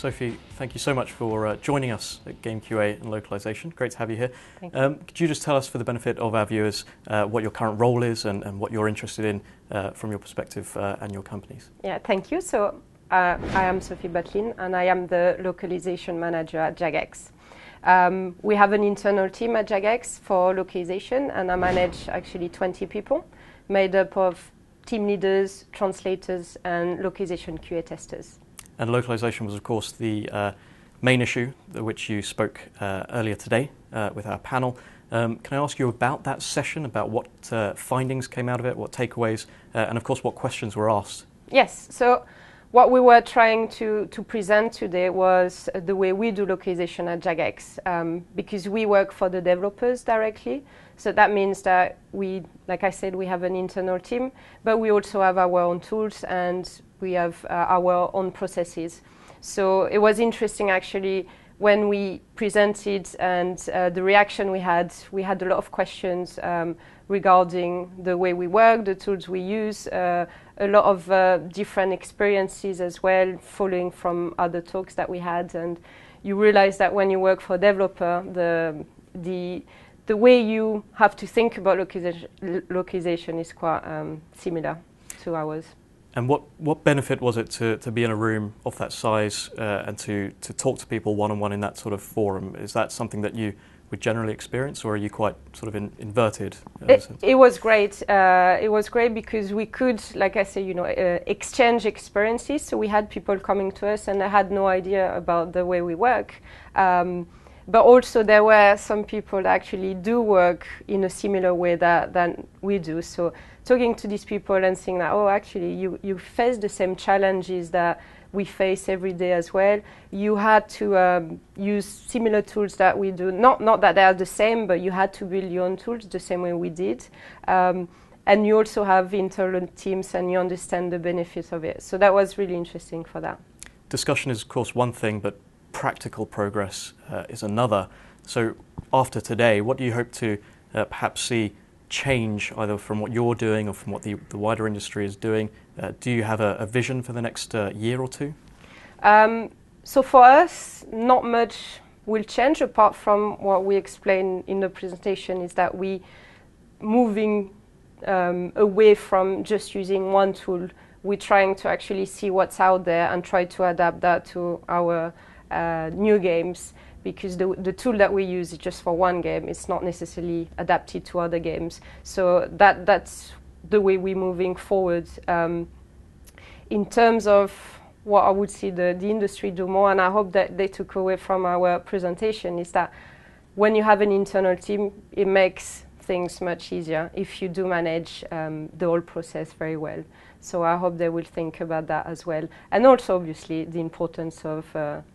Sophie, thank you so much for joining us at Game QA and Localisation. Great to have you here. Thank you. Could you just tell us, for the benefit of our viewers, what your current role is and what you're interested in from your perspective and your company's? Yeah, thank you. So I am Sophie Butlin and I am the Localisation Manager at Jagex. We have an internal team at Jagex for localization, and I manage actually 20 people made up of team leaders, translators and localization QA testers. And localization was, of course, the main issue which you spoke earlier today with our panel. Can I ask you about that session, about what findings came out of it, what takeaways, and of course what questions were asked? Yes, so what we were trying to present today was the way we do localization at Jagex, because we work for the developers directly. So that means that we, like I said, we have an internal team, but we also have our own tools and we have our own processes. So it was interesting actually when we presented and the reaction we had a lot of questions regarding the way we work, the tools we use, a lot of different experiences as well, following from other talks that we had. And you realize that when you work for a developer, the way you have to think about localization is quite similar to ours. And what benefit was it to be in a room of that size and to talk to people one-on-one in that sort of forum? Is that something that you would generally experience, or are you quite sort of inverted? It was great. It was great because we could, like I say, exchange experiences. So we had people coming to us and they had no idea about the way we work. But also there were some people that actually do work in a similar way than we do. So talking to these people and seeing that, oh, actually you face the same challenges that we face every day as well. You had to use similar tools that we do. Not that they are the same, but you had to build your own tools the same way we did. And you also have internal teams and you understand the benefits of it. So that was really interesting for that. Discussion is, of course, one thing, but practical progress is another. So after today, what do you hope to perhaps see change, either from what you're doing or from what the wider industry is doing? Do you have a vision for the next year or two? So for us, not much will change apart from what we explained in the presentation, is that we moving away from just using one tool. We're trying to actually see what's out there and try to adapt that to our new games, because the tool that we use is just for one game. It's not necessarily adapted to other games. So that's the way we're moving forward. In terms of what I would see the industry do more, and I hope that they took away from our presentation, is that when you have an internal team, it makes things much easier if you do manage the whole process very well. So I hope they will think about that as well. And also, obviously, the importance of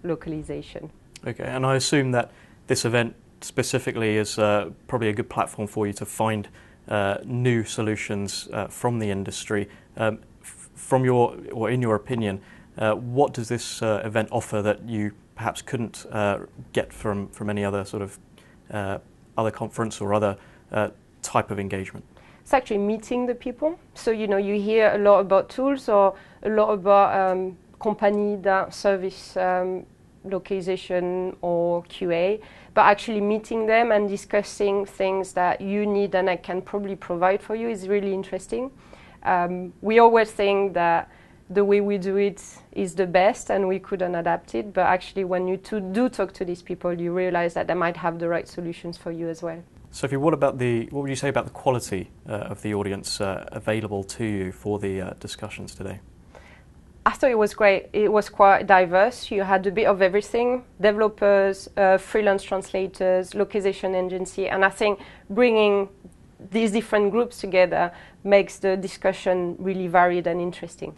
localization. Okay, and I assume that this event specifically is probably a good platform for you to find new solutions from the industry. From in your opinion, what does this event offer that you perhaps couldn't get from any other sort of other conference or other type of engagement? It's actually meeting the people. So, you hear a lot about tools or a lot about companies that service localization or QA, but actually meeting them and discussing things that you need and I can probably provide for you is really interesting. We always think that the way we do it is the best and we couldn't adapt it, but actually when you do talk to these people, you realize that they might have the right solutions for you as well. Sophie, what would you say about the quality of the audience available to you for the discussions today? I thought it was great. It was quite diverse. You had a bit of everything: developers, freelance translators, localization agency, and I think bringing these different groups together makes the discussion really varied and interesting.